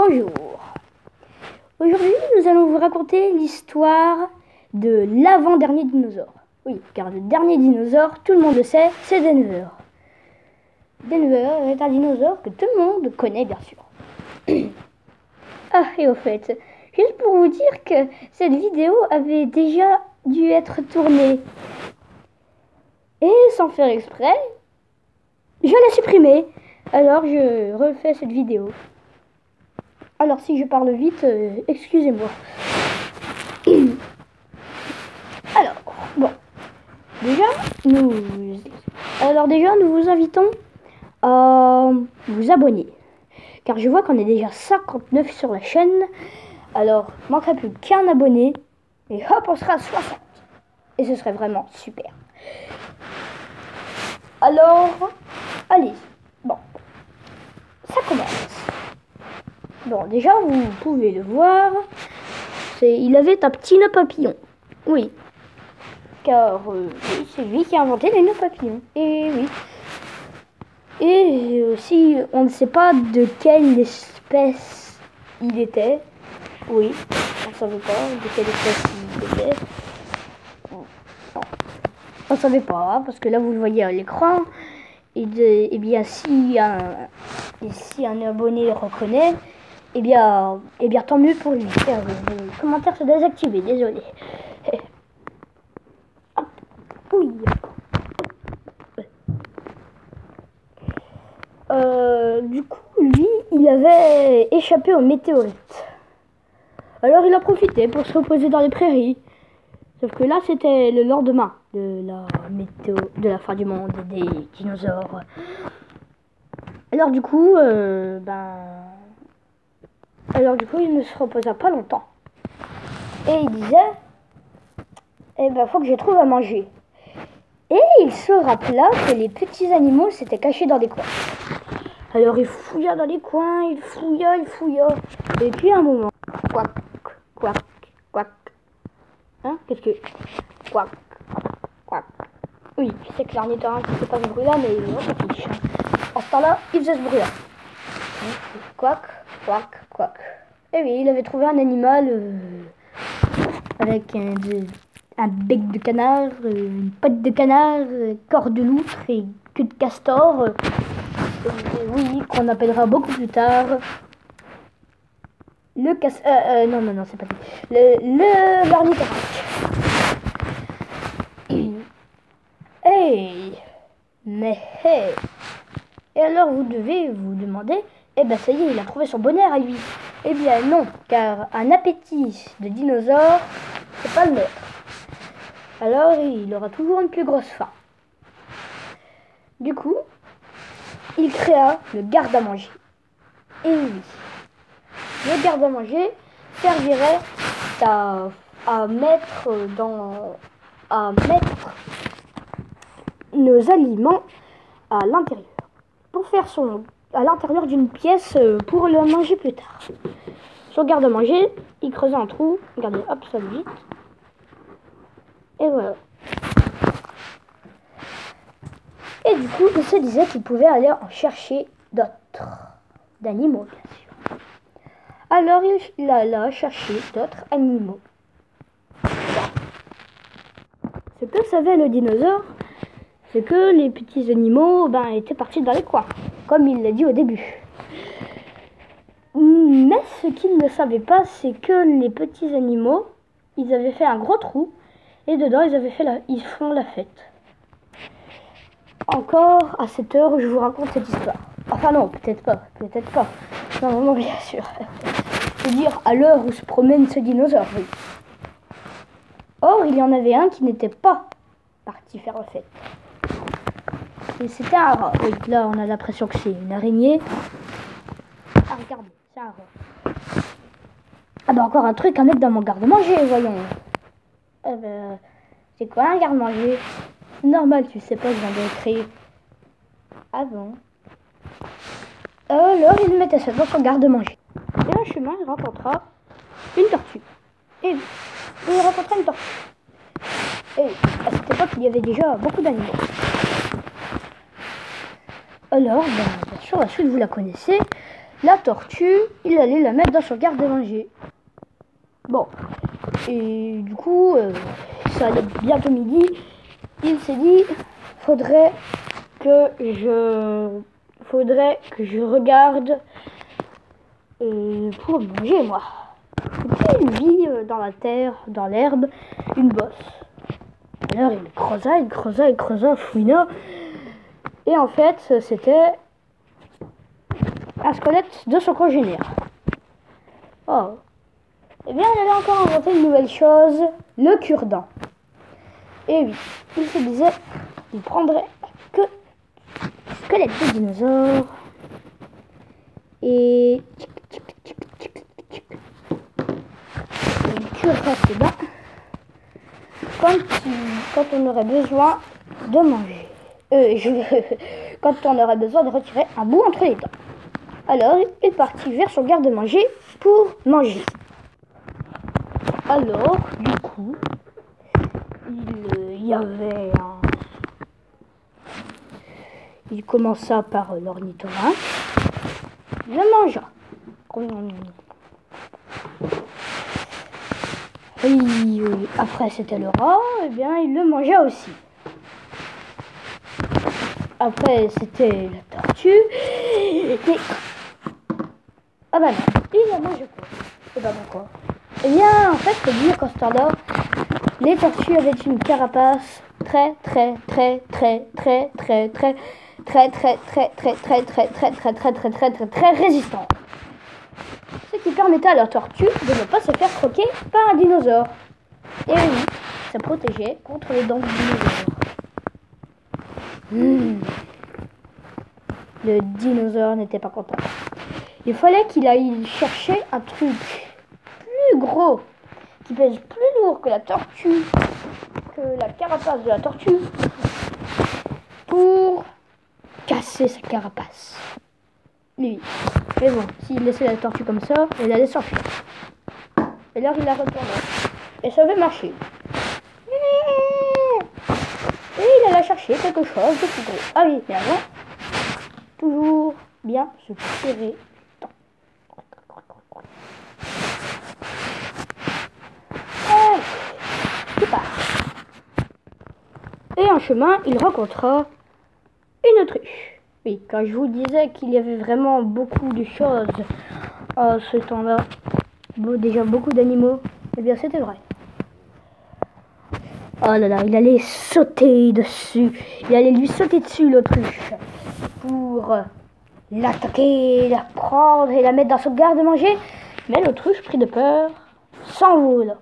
Bonjour. Aujourd'hui, nous allons vous raconter l'histoire de l'avant-dernier dinosaure. Oui, car le dernier dinosaure, tout le monde le sait, c'est Denver. Denver est un dinosaure que tout le monde connaît, bien sûr. Ah, et au fait, juste pour vous dire que cette vidéo avait déjà dû être tournée. Et sans faire exprès, je l'ai supprimée. Alors je refais cette vidéo. Alors si je parle vite, excusez-moi. Alors, bon. Déjà, nous vous invitons à vous abonner. Car je vois qu'on est déjà 59 sur la chaîne. Alors, il manquerait plus qu'un abonné. Et hop, on sera à 60. Et ce serait vraiment super. Alors, allez. Bon, ça commence. Bon, déjà, vous pouvez le voir. Il avait un petit nœud papillon. Oui. Car c'est lui qui a inventé les nœuds papillons. Et oui. Et aussi, on ne sait pas de quelle espèce il était. Oui, on ne savait pas de quelle espèce il était. Non. On ne savait pas, parce que là, vous le voyez à l'écran. Et bien, si un abonné le reconnaît, eh bien, tant mieux pour lui. Le commentaire se désactivé, désolé. Hop, oui. Du coup, lui, il avait échappé aux météorites. Alors, il a profité pour se reposer dans les prairies. Sauf que là, c'était le lendemain de la fin du monde et des dinosaures. Alors, du coup, il ne se reposa pas longtemps. Et il disait, faut que je trouve à manger. Et il se rappela que les petits animaux s'étaient cachés dans des coins. Alors il fouilla dans les coins, il fouilla. Et puis à un moment, quack, quack, quack. Hein, qu'est-ce que... Quack, quack. Oui, je sais que l'ornithorynque ne fait pas ce bruit-là, mais on s'en fiche. En ce temps-là, il faisait ce bruit-là. Quack, quack, quack. Et oui, il avait trouvé un animal avec un bec de canard, une patte de canard, corps de loutre et queue de castor. Oui, qu'on appellera beaucoup plus tard le non, c'est pas l'ornithorynque. Et alors vous devez vous demander, ça y est, il a trouvé son bonheur à lui. Eh bien non, car un appétit de dinosaure, c'est pas le nôtre. Alors il aura toujours une plus grosse faim. Du coup, il créa le garde-à-manger. Et oui, le garde-à-manger servirait à mettre nos aliments à l'intérieur. Pour faire à l'intérieur d'une pièce pour le manger plus tard. Son garde-à-manger, il creusait un trou. Regardez, hop, ça vite. Et voilà. Et du coup, il se disait qu'il pouvait aller en chercher d'autres d'animaux, bien sûr. Alors, il alla chercher d'autres animaux. Ce que savait le dinosaure, c'est que les petits animaux étaient partis dans les coins, comme il l'a dit au début. Mais ce qu'il ne savait pas, c'est que les petits animaux, ils avaient fait un gros trou, et dedans, ils font la fête. Encore à cette heure où je vous raconte cette histoire. Enfin non, peut-être pas. Non, bien sûr. Je veux dire, à l'heure où se promène ce dinosaure, oui. Or, il y en avait un qui n'était pas parti faire la fête. Et c'était un rat. Oui, là, on a l'impression que c'est une araignée. Ah, regardez, c'est un rat. Encore un truc à mettre dans mon garde-manger, voyons. C'est quoi un garde-manger? Normal, tu sais pas, je viens de créer. Ah bon? Alors, il mettait ça dans son garde-manger. Et un chemin, il rencontra une tortue. Et il rencontra une tortue. Et à cette époque, il y avait déjà beaucoup d'animaux. Alors, bien sûr, la suite, vous la connaissez. la tortue, il allait la mettre dans son garde-manger. Bon, et du coup, ça allait bientôt midi. Il s'est dit, faudrait que je regarde pour manger, moi. Et puis il vit dans la terre, dans l'herbe, une bosse. Alors il creusa, fouina. Et en fait, c'était un squelette de son congénère. Oh. Eh bien, il avait encore inventé une nouvelle chose, le cure-dent. Et oui, il se disait qu'il prendrait que squelette de dinosaure et il curerait ses dents quand on aurait besoin de manger. Quand on aurait besoin de retirer un bout entre les dents. Alors, il partit vers son garde-manger pour manger. Alors, du coup, il commença par l'ornithorynque. Il le mangea. Et après, c'était le rat. Et bien, il le mangea aussi. Après, c'était la tortue. Et... ah bah non, il a mangé quoi? Et bah pourquoi? Eh bien, en fait, faut dire qu'en ce temps-là, les tortues avaient une carapace très résistante. Ce qui permettait à leur tortue de ne pas se faire croquer par un dinosaure. Et oui, ça protégeait contre les dents du dinosaure. Le dinosaure n'était pas content. Il fallait qu'il aille chercher un truc plus gros, qui pèse plus lourd que la tortue, que la carapace de la tortue, pour casser sa carapace. Lui. Mais bon, s'il laissait la tortue comme ça, elle allait s'enfuir. Et là, il la retournait. Et ça avait marché. Et il allait chercher quelque chose de plus gros. Ah oui, mais avant, toujours bien se serrer. Et en chemin, il rencontra une autruche. Oui, quand je vous disais qu'il y avait vraiment beaucoup de choses à ce temps-là, déjà beaucoup d'animaux, eh bien c'était vrai. Oh là là, il allait sauter dessus, il allait lui sauter dessus l'autruche pour l'attaquer, la prendre et la mettre dans son garde-manger. Mais l'autruche, pris de peur, s'envole.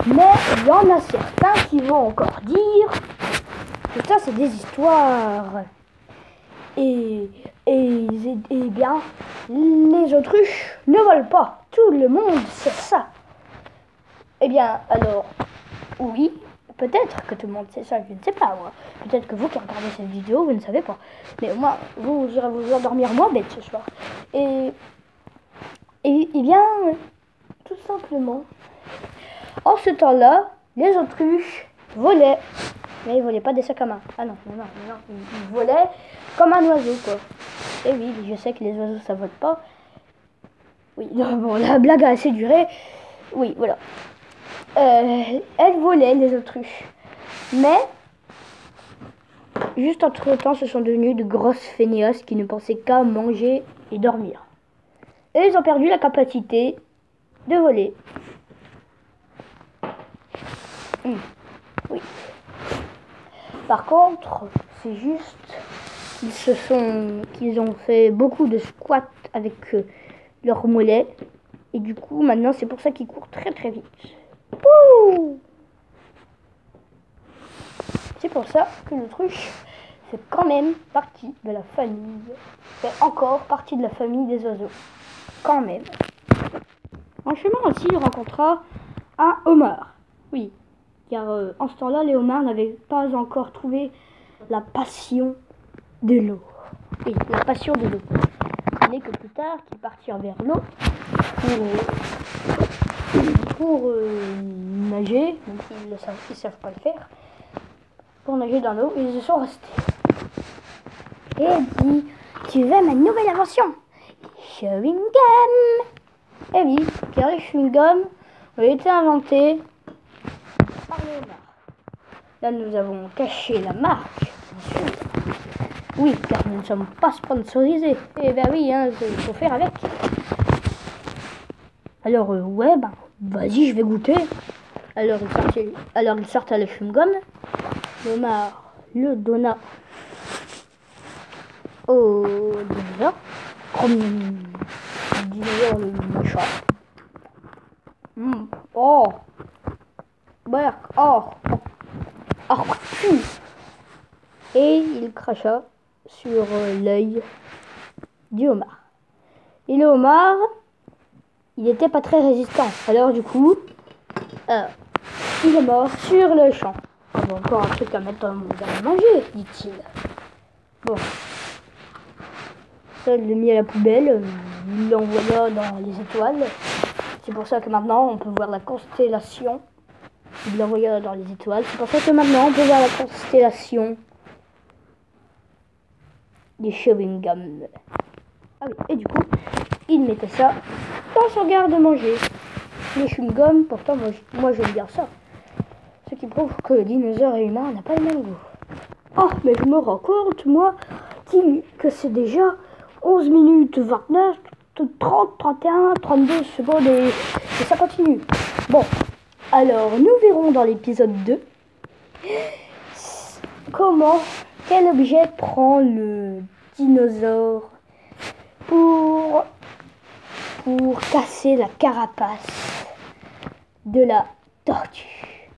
Mais il y en a certains qui vont encore dire que ça c'est des histoires. Et bien, les autruches ne volent pas. Tout le monde sait ça. Eh bien, alors, oui, peut-être que tout le monde sait ça, je ne sais pas moi. Peut-être que vous qui regardez cette vidéo, vous ne savez pas. Mais au moins, vous irez vous endormir moins bête ce soir. Et bien, tout simplement, en ce temps-là, les autruches volaient. Mais ils volaient pas des sacs à main. Ah non, ils volaient comme un oiseau, quoi. Et oui, je sais que les oiseaux, ça vole pas. Oui, non, bon, la blague a assez duré. Oui, voilà. Elles volaient, les autruches. Mais, juste entre temps, ce sont devenues de grosses feignasses qui ne pensaient qu'à manger et dormir. Et ils ont perdu la capacité de voler. Oui. Par contre, c'est juste qu'ils ont fait beaucoup de squats avec leurs mollets. Et du coup, maintenant, c'est pour ça qu'ils courent très très vite. Ouh! C'est pour ça que l'autruche fait quand même partie de la famille. Fait encore partie de la famille des oiseaux. Quand même. En chemin aussi, il rencontra un homard. Oui. Car en ce temps-là, les homards n'avaient pas encore trouvé la passion de l'eau. Oui, la passion de l'eau. Ce n'est que plus tard qu'ils partirent vers l'eau pour nager, même s'ils ne savent pas le faire, pour nager dans l'eau, ils y sont restés. Et dit, Tu veux ma nouvelle invention? Chewing gum. Eh oui, car les chewing-gums ont été inventés par les homards. Là, nous avons caché la marque, bien sûr. Oui, car nous ne sommes pas sponsorisés. Eh ben oui, hein, il faut faire avec. Alors, ouais, ben, vas-y, je vais goûter. Alors, il sortait le chewing-gum. L'homard le donna au dinosaure. Le dinosaure, le machin. Oh, berk, oh, et il cracha sur l'œil du homard. Et le homard, il n'était pas très résistant. Alors du coup, il est mort sur le champ. Ah bon, encore un truc à mettre dans à manger, dit-il. Bon, ça, il l'a mis à la poubelle. Il l'envoya dans les étoiles. C'est pour ça que maintenant, on peut voir la constellation. Il l'envoya dans les étoiles. C'est pour ça que maintenant, on peut voir la constellation des chewing-gums. Ah oui, et du coup, il mettait ça dans son garde-manger. Les chewing-gums, pourtant, moi j'aime bien ça. Ce qui prouve que le dinosaure et l'humain n'a pas le même goût. Oh, mais je me rends compte, moi, que c'est déjà 11 minutes 29, 30, 31, 32 secondes et ça continue. Bon, alors nous verrons dans l'épisode 2 quel objet prend le dinosaure pour casser la carapace de la tortue.